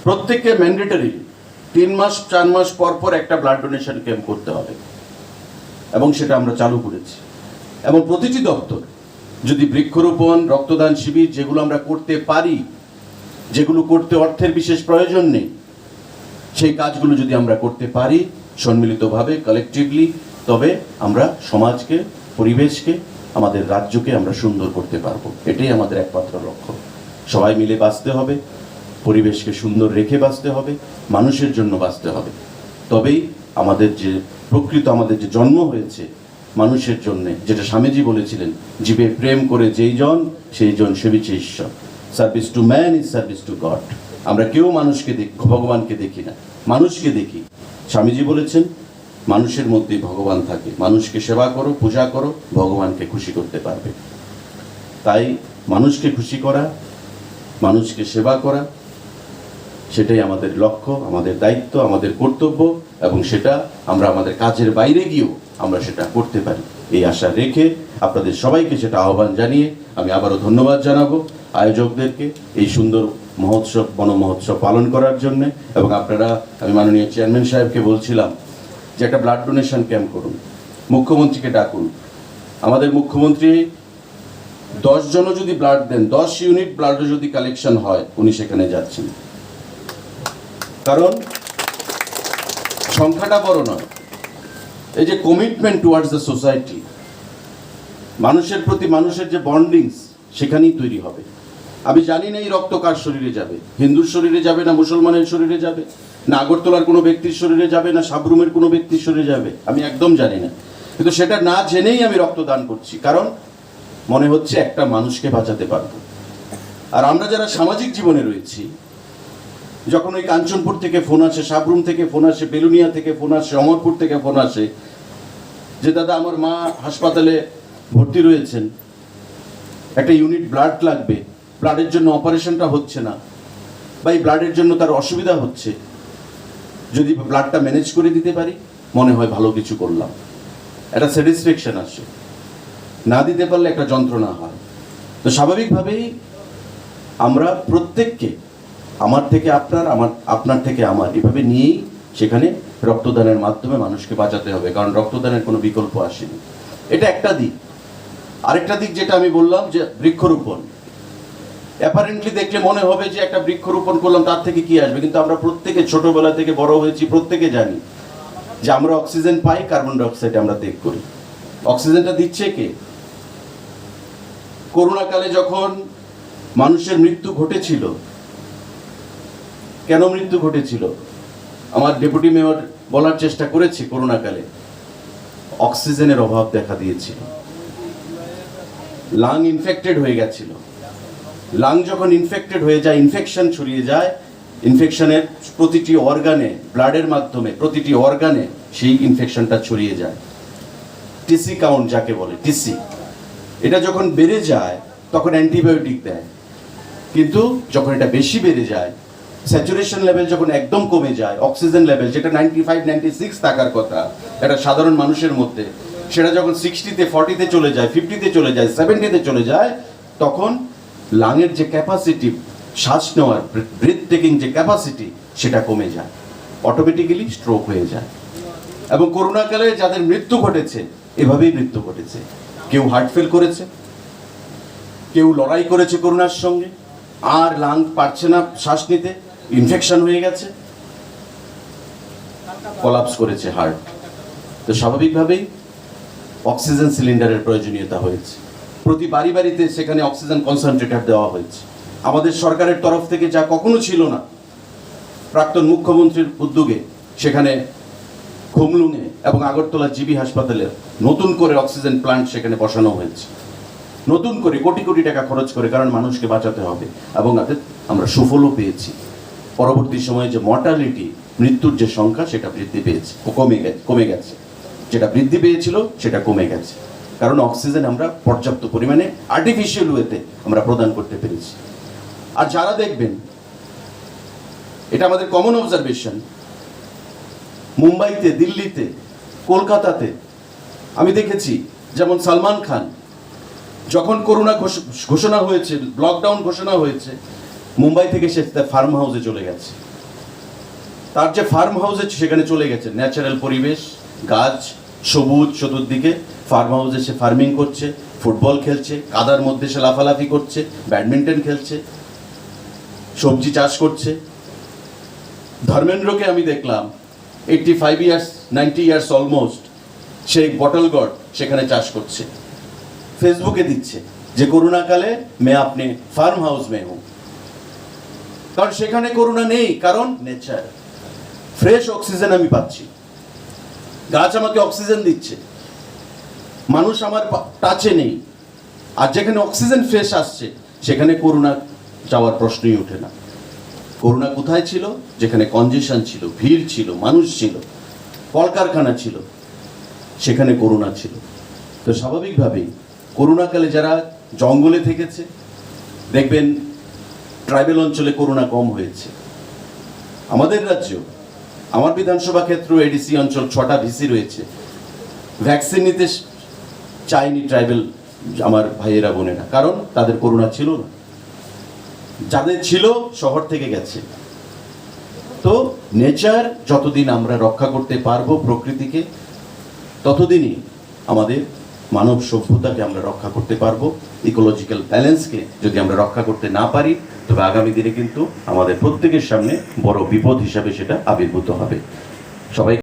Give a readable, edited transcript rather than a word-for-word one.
প্রত্যেককে ম্যান্ডেটরি 3 মাস 4 মাস পর পর একটা ব্লাড ডোনেশন ক্যাম্প করতে হবে, এবং সেটা আমরা চালু করেছি। এবং প্রতিটি দপ্তর যদি বৃক্ষরোপণ, রক্তদান শিবির যেগুলো আমরা করতে পারি, যেগুলো করতে অর্থের বিশেষ প্রয়োজন নেই, সেই কাজগুলো যদি আমরা করতে পারি সম্মিলিতভাবে, কালেকটিভলি, তবে আমরা সমাজকে, পরিবেশকে, আমাদের রাজ্যকে আমরা সুন্দর করতে পারবো। এটাই আমাদের একমাত্র লক্ষ্য। সবাই মিলে বাঁচতে হবে, পরিবেশকে সুন্দর রেখে বাঁচতে হবে, মানুষের জন্য বাঁচতে হবে। তবেই আমাদের যে প্রকৃত আমাদের যে জন্ম হয়েছে মানুষের জন্যে, যেটা স্বামীজি বলেছিলেন, জীবে প্রেম করে যেই জন সেই জন সেবিছে ঈশ্বর। Service to man is service to god. আমরা কেউ মানুষকে ভগবানকে দেখি না, মানুষকে দেখি। স্বামীজি বলেছেন মানুষের মধ্যেই ভগবান থাকে। মানুষকে সেবা করো, পূজা করো, ভগবানকে খুশি করতে পারবে। তাই মানুষকে খুশি করা, মানুষকে সেবা করা, সেটাই আমাদের লক্ষ্য, আমাদের দায়িত্ব, আমাদের কর্তব্য, এবং সেটা আমরা আমাদের কাজের বাইরে গিয়েও আমরা সেটা করতে পারি। এই আশা রেখে আপনাদের সবাইকে সেটা আহ্বান জানিয়ে আমি আবারও ধন্যবাদ জানাবো আয়োজকদেরকে এই সুন্দর মহোৎসব, বন মহোৎসব পালন করার জন্য। এবং আপনারা, আমি মাননীয় চেয়ারম্যান সাহেবকে বলছিলাম যে একটা ব্লাড ডোনেশন ক্যাম্প করুন, মুখ্যমন্ত্রীকে ডাকুন। আমাদের মুখ্যমন্ত্রী 10 জনও যদি ব্লাড দেন, 10 ইউনিট ব্লাডও যদি কালেকশন হয়, উনি সেখানে যাচ্ছেন। কারণ সংখ্যাটা বড় নয়, এই যে কমিটমেন্ট টুয়ার্ডস দ্য সোসাইটি, মানুষের প্রতি মানুষের যে বন্ডিংস, সেখানেই তৈরি হবে। আমি জানি না এই রক্ত কার শরীরে যাবে, হিন্দুর শরীরে যাবে না মুসলমানের শরীরে যাবে, না আগরতলার কোনো ব্যক্তির শরীরে যাবে, না সাবরুমের কোনো ব্যক্তির শরীরে যাবে, আমি একদম জানি না। কিন্তু সেটা না জেনেই আমি রক্তদান করছি, কারণ মনে হচ্ছে একটা মানুষকে বাঁচাতে পারবো। আর আমরা যারা সামাজিক জীবনে রয়েছি, যখন ওই কাঞ্চনপুর থেকে ফোন আসে, সাবরুম থেকে ফোন আসে, বেলুনিয়া থেকে ফোন আসে, অমরপুর থেকে ফোন আসে যে দাদা আমার মা হাসপাতালে ভর্তি রয়েছেন, একটা ইউনিট ব্লাড লাগবে, ব্লাডের জন্য অপারেশনটা হচ্ছে না, বা এই ব্লাডের জন্য তার অসুবিধা হচ্ছে, যদি ব্লাডটা ম্যানেজ করে দিতে পারি, মনে হয় ভালো কিছু করলাম, একটা স্যাটিসফ্যাকশন আসে। না দিতে পারলে একটা যন্ত্রণা হয়। তো স্বাভাবিকভাবেই আমরা প্রত্যেককে, আমার থেকে আপনার, আপনার থেকে আমার, এভাবে নিয়েই সেখানে রক্তদানের মাধ্যমে মানুষকে বাঁচাতে হবে, কারণ রক্তদানের কোনো বিকল্প আসেনি। এটা একটা দিক। আরেকটা দিক যেটা আমি বললাম যে বৃক্ষরোপণ, অ্যাপারেন্টলি দেখলে মনে হবে যে একটা বৃক্ষরোপণ করলাম, তার থেকে কি আসবে, কিন্তু আমরা প্রত্যেকে ছোটবেলা থেকে বড় হয়েছি, প্রত্যেকে জানি যে আমরা অক্সিজেন পাই, কার্বন ডাইঅক্সাইড আমরা ত্যাগ করি। অক্সিজেনটা দিচ্ছে কে? করোনাকালে যখন মানুষের মৃত্যু ঘটেছিল, কেন মৃত্যু ঘটেছিল আমার ডেপুটি মেয়র বলার চেষ্টা করেছে। করোনাকালে অক্সিজেনের অভাব দেখা দিয়েছিল, লাং ইনফেক্টেড হয়ে গেছিল। লাং যখন ইনফেক্টেড হয়ে যায়, ইনফেকশন ছড়িয়ে যায়, ইনফেকশনের প্রতিটি অর্গানে, ব্লাডের মাধ্যমে প্রতিটি অর্গানে সেই ইনফেকশনটা ছড়িয়ে যায়। টিসি কাউন্ট যাকে বলে, টিসি, এটা যখন বেড়ে যায় তখন অ্যান্টিবায়োটিক দেয়, কিন্তু যখন এটা বেশি বেড়ে যায়, স্যাচুরেশন লেভেল যখন একদম কমে যায়, অক্সিজেন লেভেল যেটা 95-96 থাকার কথা একটা সাধারণ মানুষের মধ্যে, সেটা যখন 60-তে, 40-তে চলে যায়, 50-তে চলে যায়, 70-তে চলে যায়, তখন লাংয়ের যে ক্যাপাসিটি, শ্বাস নেওয়ার, ব্রেথ টেকিং যে ক্যাপাসিটি, সেটা কমে যায়, অটোমেটিক্যালি স্ট্রোক হয়ে যায়। এবং করোনাকালে যাদের মৃত্যু ঘটেছে, এভাবেই মৃত্যু ঘটেছে। কেউ হার্ট ফেল করেছে, কেউ লড়াই করেছে করোনার সঙ্গে, আর লাং পারছে না শ্বাস নিতে, ইনফেকশন হয়ে গেছে, কোলাপস করেছে হার্ট। তো স্বাভাবিকভাবেই অক্সিজেন সিলিন্ডারের প্রয়োজনীয়তা হয়েছে। প্রতি বাড়ি বাড়িতে সেখানে অক্সিজেন কনসেন্ট্রেটর দেওয়া হয়েছে। আমাদের সরকারের তরফ থেকে যা কখনো ছিল না, প্রাক্তন মুখ্যমন্ত্রীর উদ্যোগে সেখানে খুমলুঙে এবং আগরতলা জিবি হাসপাতালে নতুন করে অক্সিজেন প্লান্ট সেখানে বসানো হয়েছে, নতুন করে কোটি কোটি টাকা খরচ করে, কারণ মানুষকে বাঁচাতে হবে। এবং আমরা সুফলও পেয়েছি। পরবর্তী সময়ে যে মর্টালিটি, মৃত্যুর যে সংখ্যা, সেটা বৃদ্ধি পেয়েছে, কমে গেছে। যেটা বৃদ্ধি পেয়েছিল সেটা কমে গেছে, কারণ অক্সিজেন আমরা পর্যাপ্ত পরিমাণে আর্টিফিশিয়াল ওয়েতে আমরা প্রদান করতে পেরেছি। আর যারা দেখবেন, এটা আমাদের কমন অবজারভেশন, মুম্বাইতে, দিল্লিতে, কলকাতাতে আমি দেখেছি, যেমন সালমান খান যখন করোনা ঘোষণা হয়েছে, লকডাউন ঘোষণা হয়েছে, মুম্বাই থেকে সে তার ফার্ম হাউসে চলে গেছে। তার যে ফার্ম হাউসে সেখানে চলে গেছে, ন্যাচারাল পরিবেশ, গাছ, সবুজ চতুর্দিকে, ফার্ম হাউসে সে ফার্মিং করছে, ফুটবল খেলছে, কাদার মধ্যে সে লাফালাফি করছে, ব্যাডমিন্টন খেলছে, সবজি চাষ করছে। ধর্মেন্দ্রকে আমি দেখলাম 85 ইয়ার্স 90 ইয়ার্স অলমোস্ট, সে বটল গড সেখানে চাষ করছে, ফেসবুকে দিচ্ছে যে করোনাকালে মে আপনি ফার্ম হাউস মে হুঁ। কারণ সেখানে করোনা নেই, কারণ নেচার, ফ্রেশ অক্সিজেন আমি পাচ্ছি, গাছ আমাকে অক্সিজেন দিচ্ছে, মানুষ আমার টাচে নেই। আর যেখানে অক্সিজেন ফ্রেশ আসছে সেখানে করোনা যাওয়ার প্রশ্নই ওঠে না। করোনা কোথায় ছিল? যেখানে কনজেশন ছিল, ভিড় ছিল, মানুষ ছিল, কলকারখানা ছিল, সেখানে করোনা ছিল। তো স্বাভাবিকভাবেই করোনাকালে যারা জঙ্গলে থেকেছে, দেখবেন ট্রাইবেল অঞ্চলে করোনা কম হয়েছে। আমাদের রাজ্য, আমার বিধানসভা ক্ষেত্র এডিসি অঞ্চল 6টা ভিসি রয়েছে, ভ্যাকসিন নিতে চায়নি ট্রাইবেল আমার ভাইয়েরা বোনেরা, কারণ তাদের করোনা ছিল না, যাদের ছিল শহর থেকে গেছে। তো নেচার যতদিন আমরা রক্ষা করতে পারবো প্রকৃতিকে, ততদিনই আমাদের মানব সভ্যতাকে আমরা রক্ষা করতে পারবো। ইকোলজিক্যাল ব্যালেন্সকে যদি আমরা রক্ষা করতে না পারি, তবে আগামী দিনে কিন্তু আমাদের প্রত্যেকের সামনে বড় বিপদ হিসাবে সেটা আবির্ভূত হবে। সবাই